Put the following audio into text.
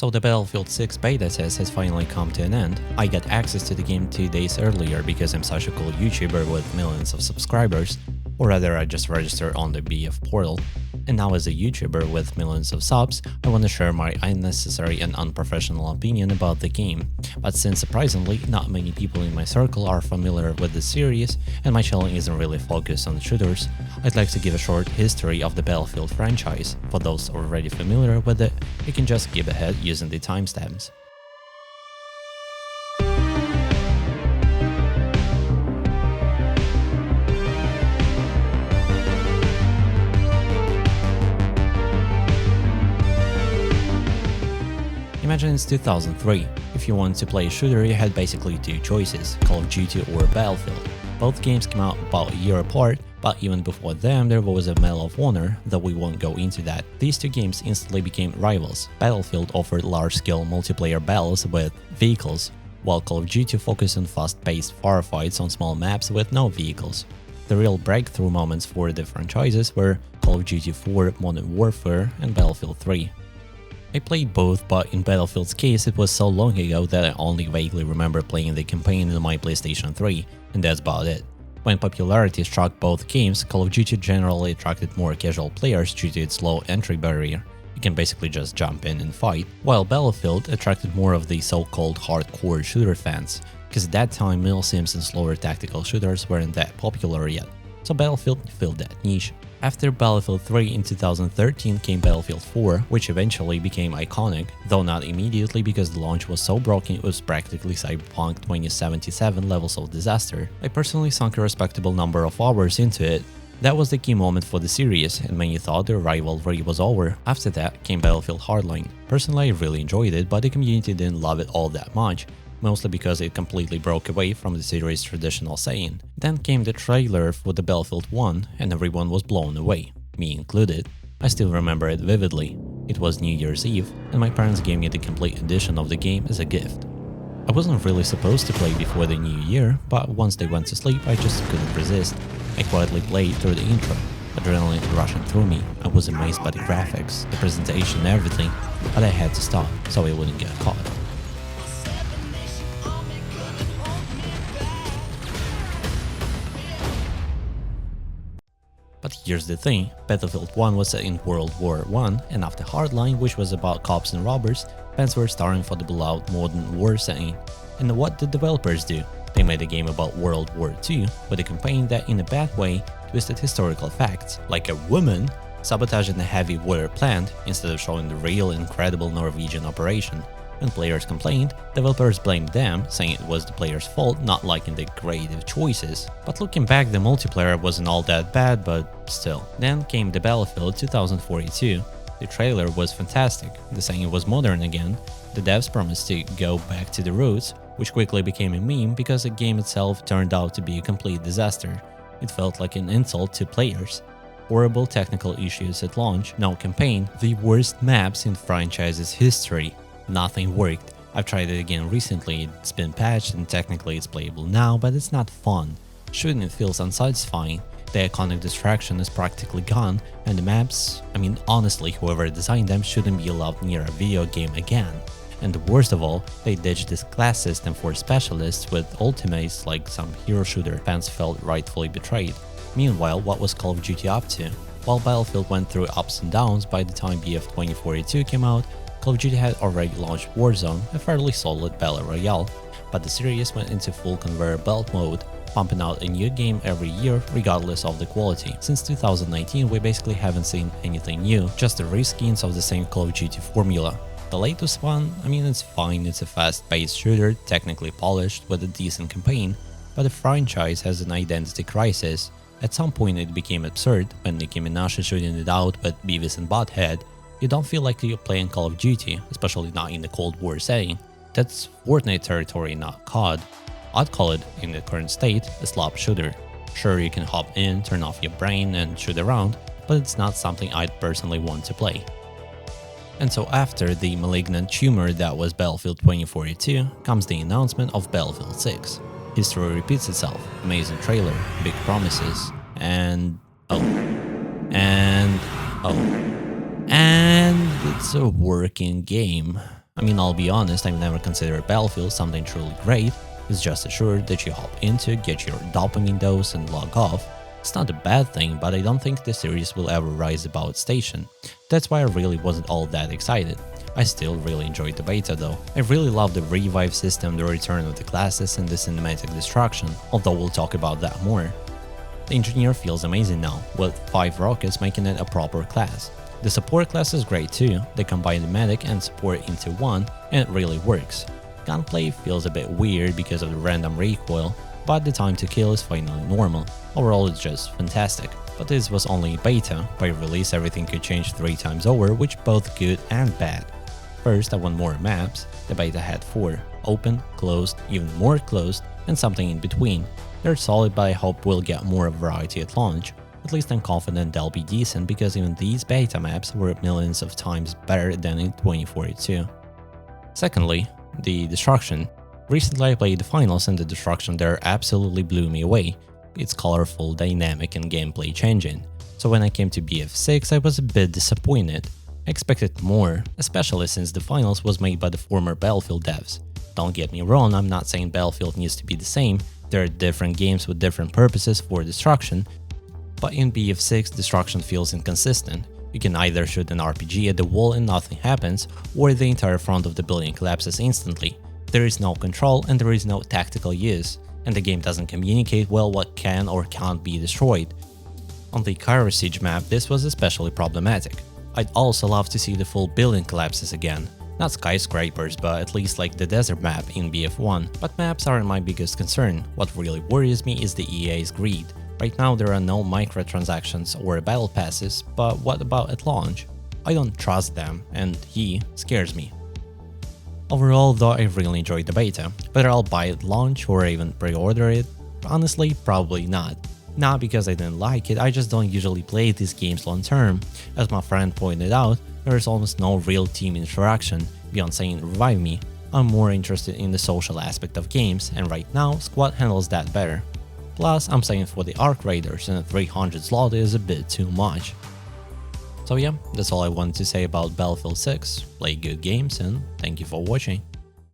So the Battlefield 6 beta test has finally come to an end. I got access to the game 2 days earlier because I'm such a cool YouTuber with millions of subscribers, or rather I just registered on the BF portal. And now as a YouTuber with millions of subs, I want to share my unnecessary and unprofessional opinion about the game. But since surprisingly not many people in my circle are familiar with the series and my channel isn't really focused on shooters, I'd like to give a short history of the Battlefield franchise. For those already familiar with it, you can just skip ahead using the timestamps. Imagine it's 2003. If you want to play a shooter, you had basically two choices, Call of Duty or Battlefield. Both games came out about a year apart, but even before them there was a Medal of Honor, though we won't go into that. These two games instantly became rivals. Battlefield offered large-scale multiplayer battles with vehicles, while Call of Duty focused on fast-paced firefights on small maps with no vehicles. The real breakthrough moments for the franchises were Call of Duty 4, Modern Warfare, and Battlefield 3. I played both, but in Battlefield's case it was so long ago that I only vaguely remember playing the campaign in my PlayStation 3, and that's about it. When popularity struck both games, Call of Duty generally attracted more casual players due to its low entry barrier. You can basically just jump in and fight, while Battlefield attracted more of the so-called hardcore shooter fans, because at that time milsims and slower tactical shooters weren't that popular yet, so Battlefield filled that niche. After Battlefield 3 in 2013 came Battlefield 4, which eventually became iconic, though not immediately because the launch was so broken it was practically Cyberpunk 2077 levels of disaster. I personally sunk a respectable number of hours into it. That was the key moment for the series, and many thought their rivalry was over. After that came Battlefield Hardline. Personally, I really enjoyed it, but the community didn't love it all that much, mostly because it completely broke away from the series' traditional setting. Then came the trailer for the Battlefield 1 and everyone was blown away, me included. I still remember it vividly. It was New Year's Eve and my parents gave me the complete edition of the game as a gift. I wasn't really supposed to play before the new year, but once they went to sleep I just couldn't resist. I quietly played through the intro, adrenaline rushing through me. I was amazed by the graphics, the presentation and everything, but I had to stop so I wouldn't get caught. But here's the thing, Battlefield 1 was set in World War I, and after Hardline, which was about cops and robbers, fans were starring for the beloved modern war setting. And what did developers do? They made a game about World War II, with a campaign that in a bad way twisted historical facts, like a woman sabotaging a heavy water plant instead of showing the real incredible Norwegian operation. When players complained, developers blamed them, saying it was the players' fault not liking the creative choices. But looking back, the multiplayer wasn't all that bad, but still. Then came the Battlefield 2042. The trailer was fantastic, the setting was modern again, the devs promised to go back to the roots, which quickly became a meme because the game itself turned out to be a complete disaster. It felt like an insult to players. Horrible technical issues at launch, no campaign, the worst maps in franchise's history. Nothing worked. I've tried it again recently, it's been patched and technically it's playable now, but it's not fun. Shooting it feels unsatisfying, the iconic distraction is practically gone, and the maps, honestly, whoever designed them shouldn't be allowed near a video game again. And the worst of all, they ditched this class system for specialists with ultimates like some hero shooter fans felt rightfully betrayed. Meanwhile, what was Call of Duty up to? While Battlefield went through ups and downs, by the time BF 2042 came out, Call of Duty had already launched Warzone, a fairly solid battle royale, but the series went into full conveyor belt mode, pumping out a new game every year regardless of the quality. Since 2019 we basically haven't seen anything new, just the reskins of the same Call of Duty formula. The latest one, it's fine, it's a fast-paced shooter, technically polished with a decent campaign, but the franchise has an identity crisis. At some point it became absurd when Nicki Minaj is shooting it out with Beavis and Butthead. You don't feel like you're playing Call of Duty, especially not in the Cold War setting. That's Fortnite territory, not COD. I'd call it, in the current state, a slop shooter. Sure, you can hop in, turn off your brain and shoot around, but it's not something I'd personally want to play. And so after the malignant tumor that was Battlefield 2042, comes the announcement of Battlefield 6. History repeats itself, amazing trailer, big promises, and and it's a working game. I mean, I'll be honest, I've never considered Battlefield something truly great. It's just assured that you hop into, get your dopamine dose and log off. It's not a bad thing, but I don't think the series will ever rise above its station. That's why I really wasn't all that excited. I still really enjoyed the beta though. I really love the revive system, the return of the classes and the cinematic destruction, although we'll talk about that more. The engineer feels amazing now, with 5 rockets making it a proper class. The support class is great too, they combine the medic and support into one, and it really works. Gunplay feels a bit weird because of the random recoil, but the time to kill is finally normal. Overall it's just fantastic. But this was only beta, by release everything could change 3 times over, which both good and bad. First I want more maps, the beta had 4, open, closed, even more closed, and something in between. They're solid, but I hope we'll get more variety at launch. At least I'm confident they'll be decent because even these beta maps were millions of times better than in 2042. Secondly, the destruction. Recently I played the finals and the destruction there absolutely blew me away. It's colorful, dynamic and gameplay changing. So when I came to BF6 I was a bit disappointed. I expected more, especially since the finals was made by the former Battlefield devs. Don't get me wrong, I'm not saying Battlefield needs to be the same, there are different games with different purposes for destruction, but in BF6 destruction feels inconsistent. You can either shoot an RPG at the wall and nothing happens, or the entire front of the building collapses instantly. There is no control and there is no tactical use, and the game doesn't communicate well what can or can't be destroyed. On the Cairo Siege map this was especially problematic. I'd also love to see the full building collapses again. Not skyscrapers, but at least like the desert map in BF1. But maps aren't my biggest concern. What really worries me is the EA's greed. Right now there are no microtransactions or battle passes, but what about at launch? I don't trust them, and he scares me. Overall though, I really enjoyed the beta. Whether I'll buy it at launch or even pre-order it? Honestly, probably not. Not because I didn't like it, I just don't usually play these games long term. As my friend pointed out, there is almost no real team interaction, beyond saying revive me. I'm more interested in the social aspect of games, and right now Squad handles that better. Plus, I'm saying for the Arc Raiders and a 300 slot is a bit too much. So yeah, that's all I wanted to say about Battlefield 6, play good games and thank you for watching.